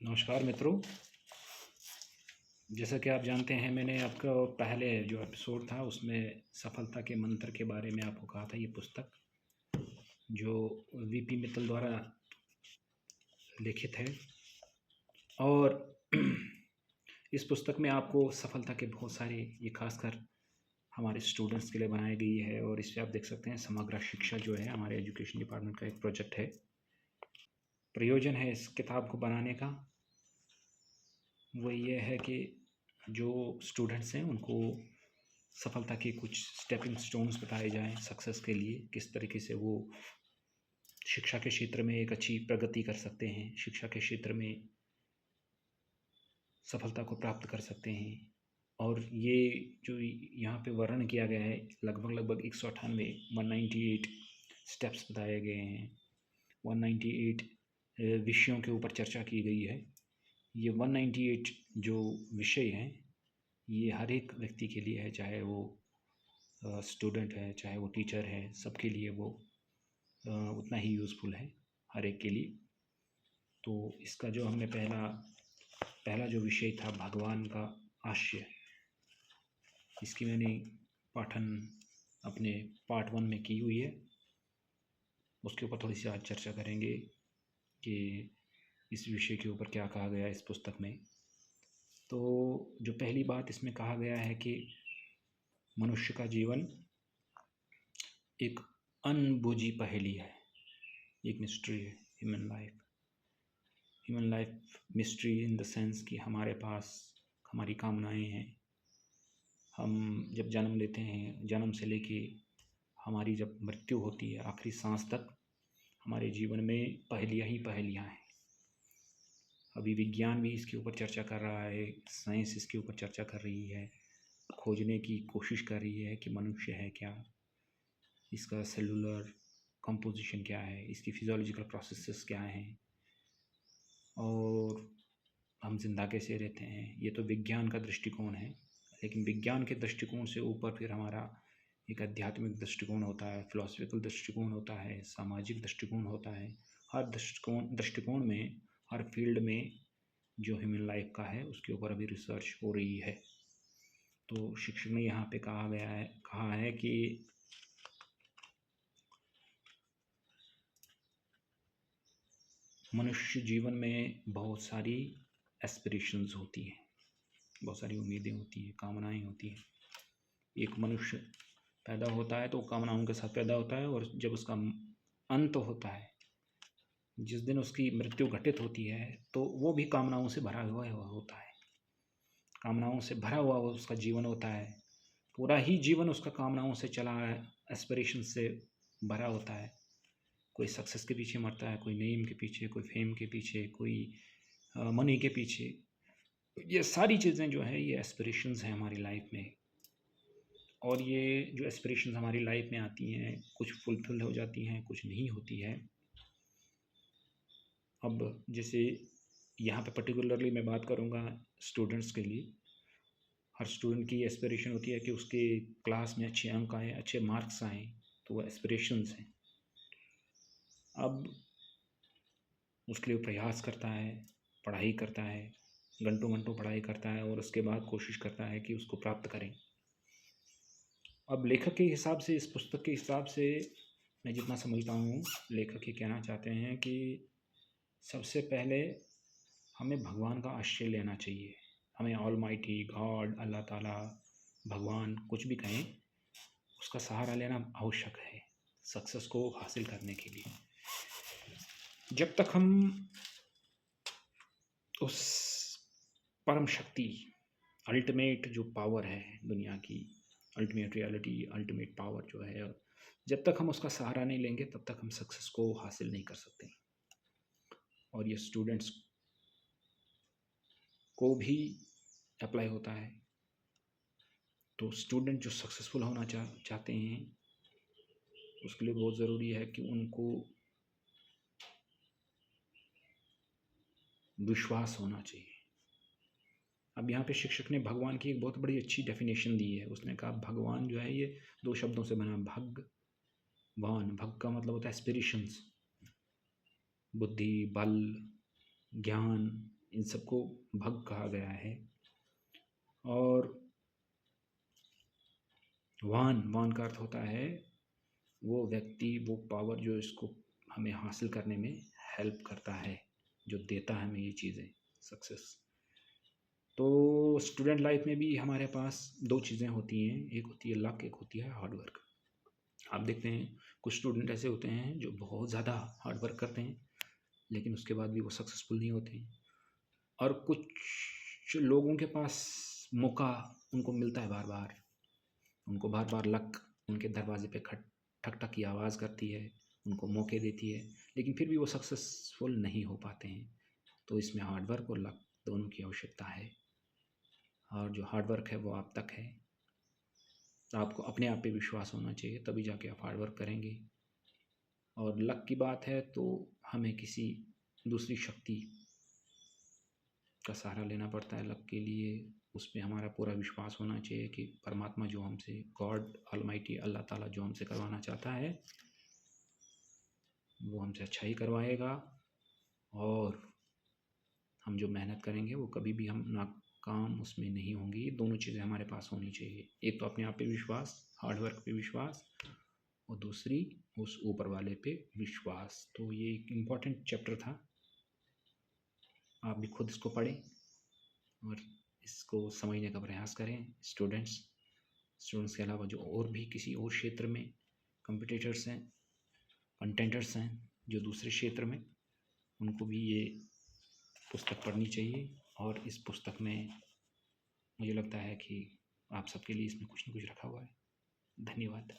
नमस्कार मित्रों। जैसा कि आप जानते हैं, मैंने आपका पहले जो एपिसोड था उसमें सफलता के मंत्र के बारे में आपको कहा था। ये पुस्तक जो वीपी मित्तल द्वारा लिखित है, और इस पुस्तक में आपको सफलता के बहुत सारे, ये खासकर हमारे स्टूडेंट्स के लिए बनाई गई है। और इस पर आप देख सकते हैं समग्र शिक्षा जो है हमारे एजुकेशन डिपार्टमेंट का एक प्रोजेक्ट है। प्रयोजन है इस किताब को बनाने का वो ये है कि जो स्टूडेंट्स हैं उनको सफलता के कुछ स्टेपिंग स्टोन्स बताए जाएं सक्सेस के लिए, किस तरीके से वो शिक्षा के क्षेत्र में एक अच्छी प्रगति कर सकते हैं, शिक्षा के क्षेत्र में सफलता को प्राप्त कर सकते हैं। और ये जो यहाँ पे वर्णन किया गया है, लगभग 198 198 स्टेप्स बताए गए हैं, 198 विषयों के ऊपर चर्चा की गई है। ये 198 जो विषय हैं ये हर एक व्यक्ति के लिए है, चाहे वो स्टूडेंट है चाहे वो टीचर है, सबके लिए वो उतना ही यूज़फुल है, हर एक के लिए। तो इसका जो हमने पहला जो विषय था भगवान का आशय, इसकी मैंने पाठन अपने पार्ट 1 में की हुई है। उसके ऊपर थोड़ी सी आज चर्चा करेंगे कि इस विषय के ऊपर क्या कहा गया है इस पुस्तक में। तो जो पहली बात इसमें कहा गया है कि मनुष्य का जीवन एक अनबुझी पहेली है, एक मिस्ट्री है। Human life mystery in the sense कि हमारे पास हमारी कामनाएं हैं। हम जब जन्म लेते हैं, जन्म से लेके हमारी जब मृत्यु होती है आखिरी सांस तक, हमारे जीवन में पहेलियाँ ही पहेलियाँ हैं। अभी विज्ञान भी इसके ऊपर चर्चा कर रहा है, साइंस इसके ऊपर चर्चा कर रही है, खोजने की कोशिश कर रही है कि मनुष्य है क्या, इसका सेलुलर कंपोजिशन क्या है, इसकी फिजियोलॉजिकल प्रोसेसेस क्या हैं, और हम जिंदा कैसे रहते हैं। ये तो विज्ञान का दृष्टिकोण है, लेकिन विज्ञान के दृष्टिकोण से ऊपर फिर हमारा एक आध्यात्मिक दृष्टिकोण होता है, फिलोसफिकल दृष्टिकोण होता है, सामाजिक दृष्टिकोण होता है। हर दृष्टिकोण में, हर फील्ड में जो ह्यूमन लाइफ का है उसके ऊपर अभी रिसर्च हो रही है। तो शिक्षक ने यहाँ पे कहा है कि मनुष्य जीवन में बहुत सारी एस्पिरेशंस होती हैं, बहुत सारी उम्मीदें होती हैं, कामनाएं होती हैं। एक मनुष्य पैदा होता है तो कामनाओं के साथ पैदा होता है, और जब उसका अंत होता है, जिस दिन उसकी मृत्यु घटित होती है, तो वो भी कामनाओं से भरा हुआ होता है। कामनाओं से भरा हुआ उसका जीवन होता है, पूरा ही जीवन उसका कामनाओं से चला है, एस्पिरेशन से भरा होता है। कोई सक्सेस के पीछे मरता है, कोई नेम के पीछे, कोई फेम के पीछे, कोई मनी के पीछे। ये सारी चीज़ें जो है ये एस्पिरेशंस हैं हमारी लाइफ में। और ये जो एस्पिरेशंस हमारी लाइफ में आती हैं, कुछ फुलफिल हो जाती हैं, कुछ नहीं होती है। अब जैसे यहाँ पे पर्टिकुलरली मैं बात करूँगा स्टूडेंट्स के लिए। हर स्टूडेंट की एस्पिरेशन होती है कि उसके क्लास में अच्छे अंक आएँ, अच्छे मार्क्स आएँ, तो वो एस्पिरेशंस हैं। अब उसके लिए प्रयास करता है, पढ़ाई करता है, घंटों घंटों पढ़ाई करता है, और उसके बाद कोशिश करता है कि उसको प्राप्त करें। अब लेखक के हिसाब से, इस पुस्तक के हिसाब से मैं जितना समझता हूँ, लेखक ये कहना चाहते हैं कि सबसे पहले हमें भगवान का आश्रय लेना चाहिए। हमें ऑलमाइटी गॉड, अल्लाह ताला, भगवान, कुछ भी कहें, उसका सहारा लेना आवश्यक है सक्सेस को हासिल करने के लिए। जब तक हम उस परम शक्ति, अल्टीमेट जो पावर है दुनिया की, अल्टीमेट रियलिटी, अल्टीमेट पावर जो है, जब तक हम उसका सहारा नहीं लेंगे तब तक हम सक्सेस को हासिल नहीं कर सकते। और ये स्टूडेंट्स को भी अप्लाई होता है। तो स्टूडेंट जो सक्सेसफुल होना चाहते हैं, उसके लिए बहुत ज़रूरी है कि उनको विश्वास होना चाहिए। अब यहाँ पे शिक्षक ने भगवान की एक बहुत बड़ी अच्छी डेफिनेशन दी है। उसने कहा भगवान जो है ये 2 शब्दों से बना, भगवान। भग का मतलब होता है एस्पिरेशंस, बुद्धि, बल, ज्ञान, इन सबको भग कहा गया है। और वान का अर्थ होता है वो व्यक्ति, वो पावर जो इसको हमें हासिल करने में हेल्प करता है, जो देता है हमें ये चीज़ें, सक्सेस। तो स्टूडेंट लाइफ में भी हमारे पास दो चीज़ें होती हैं, एक होती है लक, एक होती है हार्ड वर्क। आप देखते हैं कुछ स्टूडेंट ऐसे होते हैं जो बहुत ज़्यादा हार्ड वर्क करते हैं, लेकिन उसके बाद भी वो सक्सेसफुल नहीं होते हैं। और कुछ लोगों के पास मौका उनको मिलता है बार बार, उनको बार बार लक उनके दरवाजे पे ठक ठक की आवाज़ करती है, उनको मौके देती है, लेकिन फिर भी वो सक्सेसफुल नहीं हो पाते हैं। तो इसमें हार्ड वर्क और लक दोनों की आवश्यकता है। और जो हार्ड वर्क है वो आप तक है, आपको अपने आप पे विश्वास होना चाहिए, तभी जाके आप हार्ड वर्क करेंगे। और लक की बात है तो हमें किसी दूसरी शक्ति का सहारा लेना पड़ता है लक के लिए। उसमें हमारा पूरा विश्वास होना चाहिए कि परमात्मा जो हमसे, गॉड ऑलमाइटी, अल्लाह ताला जो हमसे करवाना चाहता है वो हमसे अच्छा ही करवाएगा। और हम जो मेहनत करेंगे वो कभी भी हम नाकाम उसमें नहीं होंगे। ये दोनों चीज़ें हमारे पास होनी चाहिए, एक तो अपने आप पे विश्वास, हार्ड वर्क पे विश्वास, और दूसरी उस ऊपर वाले पे विश्वास। तो ये एक इम्पॉर्टेंट चैप्टर था, आप भी खुद इसको पढ़ें और इसको समझने का प्रयास करें। स्टूडेंट्स के अलावा जो और भी किसी और क्षेत्र में कम्पिटिटर्स हैं, कंटेंडर्स हैं जो दूसरे क्षेत्र में, उनको भी ये पुस्तक पढ़नी चाहिए। और इस पुस्तक में मुझे लगता है कि आप सबके लिए इसमें कुछ न कुछ रखा हुआ है। धन्यवाद।